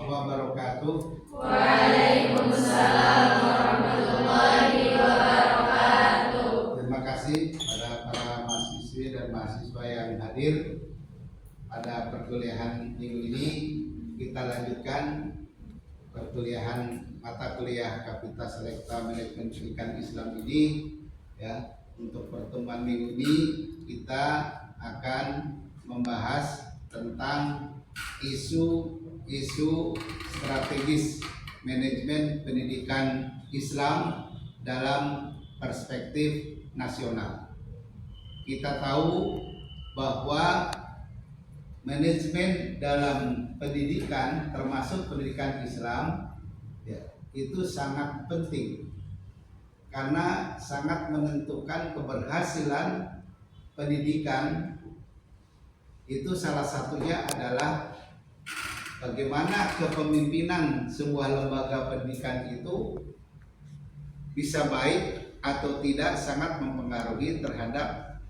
wabarakatuh. Waalaikumsalam warahmatullahi wabarakatuh. Terima kasih pada para mahasiswi dan mahasiswa yang hadir pada perkuliahan minggu ini. Kita lanjutkan perkuliahan mata kuliah Kapita Selekta Manajemen Pendidikan Islam ini. Ya, untuk pertemuan minggu ini kita akan membahas tentang isu strategis manajemen pendidikan Islam dalam perspektif nasional. Kita tahu bahwa manajemen dalam pendidikan, termasuk pendidikan Islam, ya, itu sangat penting karena sangat menentukan keberhasilan pendidikan. Itu salah satunya adalah bagaimana kepemimpinan sebuah lembaga pendidikan itu bisa baik atau tidak, sangat mempengaruhi terhadap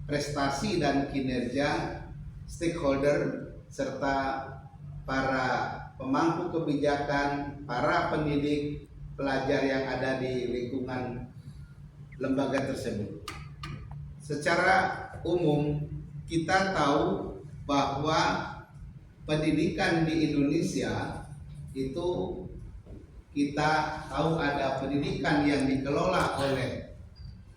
prestasi dan kinerja stakeholder serta para pemangku kebijakan, para pendidik, pelajar yang ada di lingkungan lembaga tersebut. Secara umum kita tahu bahwa pendidikan di Indonesia itu, kita tahu ada pendidikan yang dikelola oleh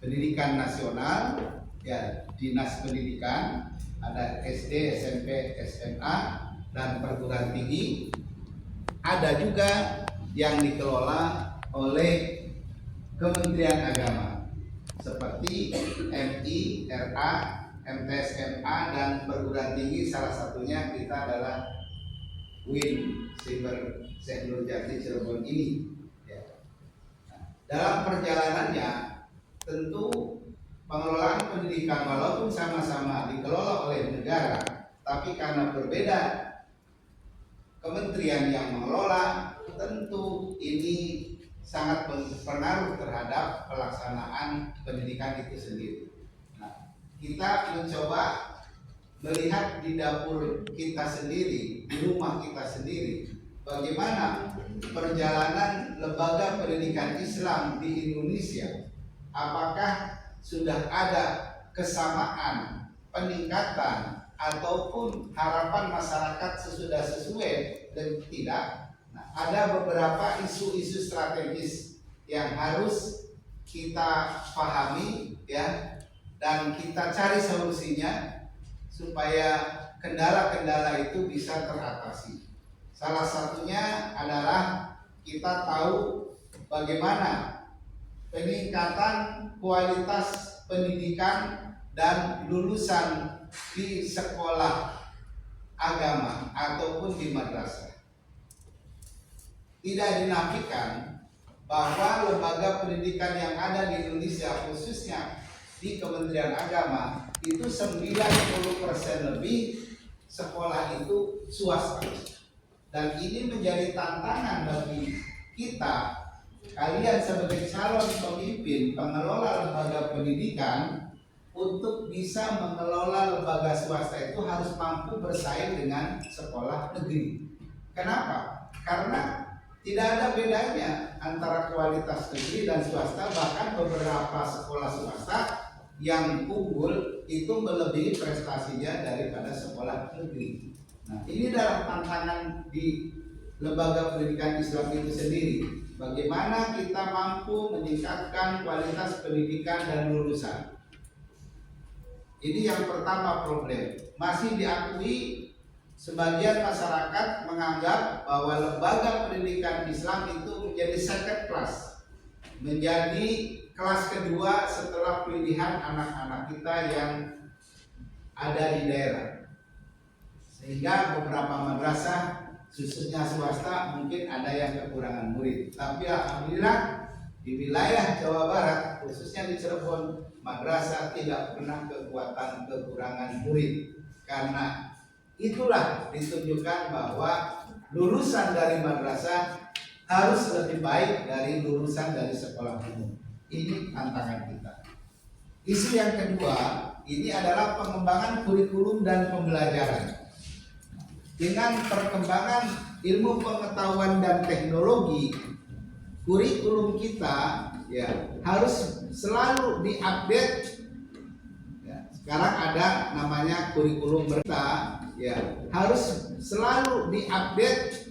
pendidikan nasional, ya, dinas pendidikan, ada SD, SMP, SMA, dan perguruan tinggi. Ada juga yang dikelola oleh Kementerian Agama seperti MI, RA, MTSMA, dan perguruan tinggi. Salah satunya kita adalah UIN Siber Syekh Nurjati Cirebon ini. Ya. Dalam perjalanannya tentu pengelolaan pendidikan walaupun sama-sama dikelola oleh negara, tapi karena berbeda kementerian yang mengelola, tentu ini sangat berpengaruh terhadap pelaksanaan pendidikan itu sendiri. Nah, kita mencoba melihat di dapur kita sendiri, di rumah kita sendiri, bagaimana perjalanan lembaga pendidikan Islam di Indonesia. Apakah sudah ada kesamaan, peningkatan, ataupun harapan masyarakat sesuai dan tidak. Nah, ada beberapa isu-isu strategis yang harus kita pahami, ya, dan kita cari solusinya supaya kendala-kendala itu bisa teratasi. Salah satunya adalah kita tahu bagaimana peningkatan kualitas pendidikan dan lulusan di sekolah agama ataupun di madrasah. Tidak dinafikan bahwa lembaga pendidikan yang ada di Indonesia, khususnya di Kementerian Agama, itu 90% lebih sekolah itu swasta. Dan ini menjadi tantangan bagi kita, kalian sebagai calon pemimpin pengelola lembaga pendidikan, untuk bisa mengelola lembaga swasta itu harus mampu bersaing dengan sekolah negeri. Kenapa? Karena tidak ada bedanya antara kualitas negeri dan swasta. Bahkan beberapa sekolah swasta yang unggul itu melebihi prestasinya daripada sekolah negeri. Nah, ini adalah tantangan di lembaga pendidikan Islam itu sendiri. Bagaimana kita mampu meningkatkan kualitas pendidikan dan lulusan. Ini yang pertama problem. Masih diakui sebagian masyarakat menganggap bahwa lembaga pendidikan Islam itu menjadi second class, menjadi kelas kedua setelah pilihan anak-anak kita yang ada di daerah. Sehingga beberapa madrasah, khususnya swasta, mungkin ada yang kekurangan murid. Tapi alhamdulillah di wilayah Jawa Barat, khususnya di Cirebon, madrasah tidak pernah kekurangan murid. Karena itulah ditunjukkan bahwa lulusan dari madrasah harus lebih baik dari lulusan dari sekolah umum. Ini tantangan kita. Isu yang kedua ini adalah pengembangan kurikulum dan pembelajaran. Dengan perkembangan ilmu pengetahuan dan teknologi, kurikulum kita ya harus selalu diupdate. Ya, sekarang ada namanya kurikulum mereka ya harus selalu diupdate.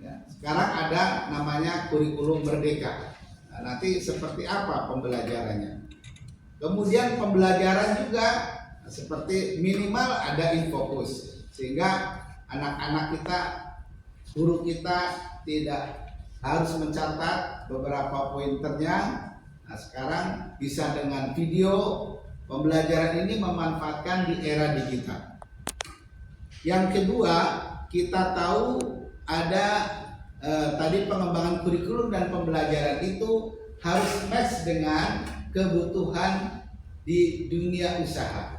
Ya, sekarang ada namanya kurikulum merdeka. Nah, nanti seperti apa pembelajarannya? Kemudian pembelajaran juga seperti minimal ada infokus sehingga anak-anak kita, guru kita tidak harus mencatat beberapa pointernya. Nah, sekarang bisa dengan video. Pembelajaran ini memanfaatkan di era digital. Yang kedua, kita tahu ada tadi pengembangan kurikulum dan pembelajaran itu harus match dengan kebutuhan di dunia usaha.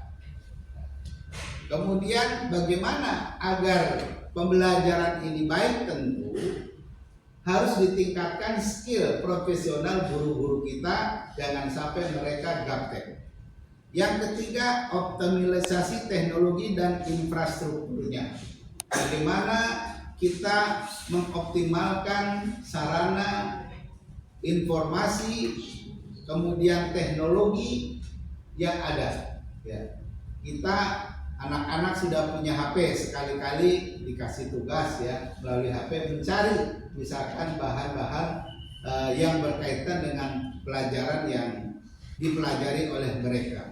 Kemudian bagaimana agar pembelajaran ini baik, tentu harus ditingkatkan skill profesional guru-guru kita, jangan sampai mereka gaptek. Yang ketiga, optimalisasi teknologi dan infrastrukturnya. Bagaimana kita mengoptimalkan sarana informasi, kemudian teknologi yang ada. Ya. Kita anak-anak sudah punya HP, sekali-kali dikasih tugas ya melalui HP mencari misalkan bahan-bahan yang berkaitan dengan pelajaran yang dipelajari oleh mereka.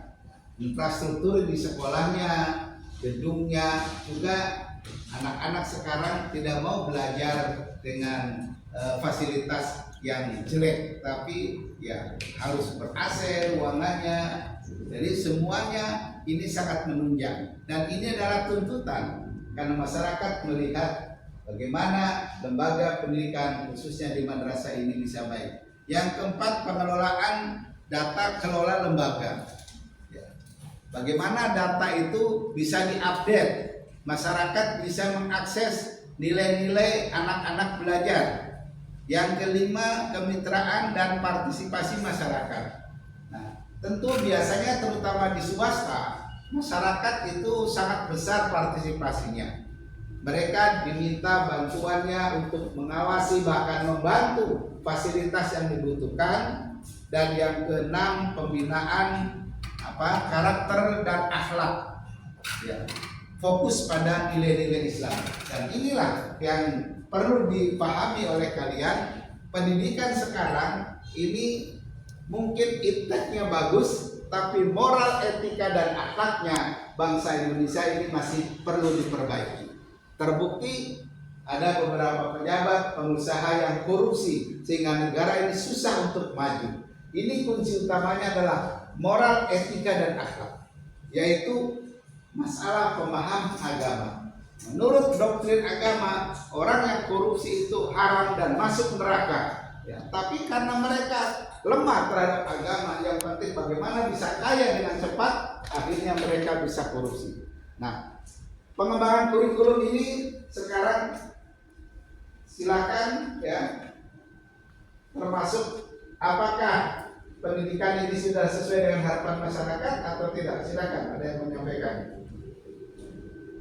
Infrastruktur di sekolahnya, gedungnya juga anak-anak sekarang tidak mau belajar dengan fasilitas yang jelek, tapi ya harus ber-AC ruangannya. Jadi semuanya ini sangat menunjang dan ini adalah tuntutan karena masyarakat melihat bagaimana lembaga pendidikan khususnya di madrasah ini bisa baik. Yang keempat, pengelolaan data kelola lembaga. Ya. Bagaimana data itu bisa diupdate, masyarakat bisa mengakses nilai-nilai anak-anak belajar. Yang kelima, kemitraan dan partisipasi masyarakat. Nah, tentu biasanya terutama di swasta, masyarakat itu sangat besar partisipasinya. Mereka diminta bantuannya untuk mengawasi bahkan membantu fasilitas yang dibutuhkan. Dan yang keenam, pembinaan karakter dan akhlak. Ya. Fokus pada nilai-nilai Islam. Dan inilah yang perlu dipahami oleh kalian. Pendidikan sekarang ini mungkin ipteknya bagus, tapi moral, etika dan akhlaknya bangsa Indonesia ini masih perlu diperbaiki. Terbukti ada beberapa pejabat, pengusaha yang korupsi sehingga negara ini susah untuk maju. Ini kunci utamanya adalah moral, etika dan akhlak, yaitu masalah pemahaman agama. Menurut doktrin agama, orang yang korupsi itu haram dan masuk neraka. Ya, tapi karena mereka lemah terhadap agama, yang penting bagaimana bisa kaya dengan cepat, akhirnya mereka bisa korupsi. Nah, pengembangan kurikulum ini sekarang silakan ya, termasuk apakah pendidikan ini sudah sesuai dengan harapan masyarakat atau tidak. Silakan, ada yang menyampaikan.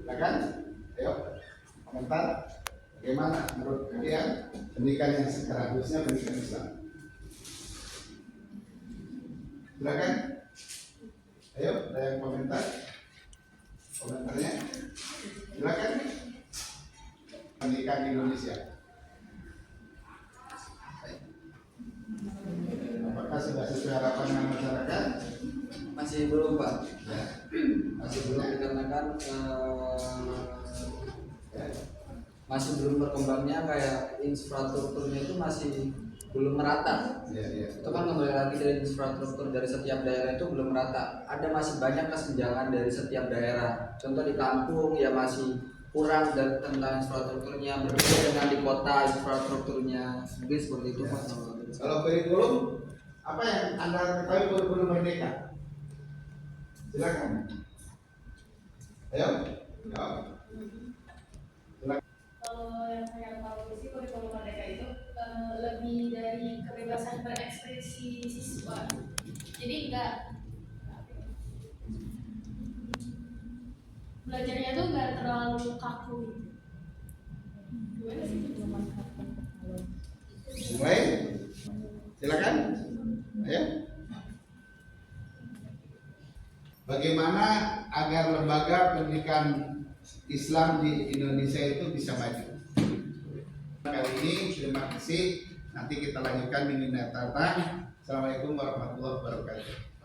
Silakan, ayo komentar. Bagaimana menurut kalian pendidikan yang sekarang, khususnya pendidikan Islam? Silakan, ayo ada yang komentar. Komentarnya, silakan. Pendidikan di Indonesia, apakah sudah sesuai harapan dengan masyarakat? Masih belum, Pak. Ya. Masih belum, dikarenakan masih belum berkembangnya, kayak infrastrukturnya itu masih belum merata. Ya. Itu kan kembali lagi dari infrastruktur dari setiap daerah itu belum merata. Ada masih banyak kesenjangan dari setiap daerah. Contoh di kampung ya masih kurang dan tentang infrastrukturnya, berbeda dengan di kota infrastrukturnya. Mungkin seperti itu, Pak. Kalau kurikulum, apa yang Anda ketahui kurikulum merdeka? Silakan. Ayo. Kalau yang saya tahu sih kurikulum merdeka itu lebih dari kebebasan berekspresi siswa. Jadi belajarnya tuh nggak terlalu kaku. bagaimana agar lembaga pendidikan Islam di Indonesia itu bisa maju. Kali ini terima kasih. Nanti kita lanjutkan minggu mendatang. Assalamualaikum warahmatullahi wabarakatuh.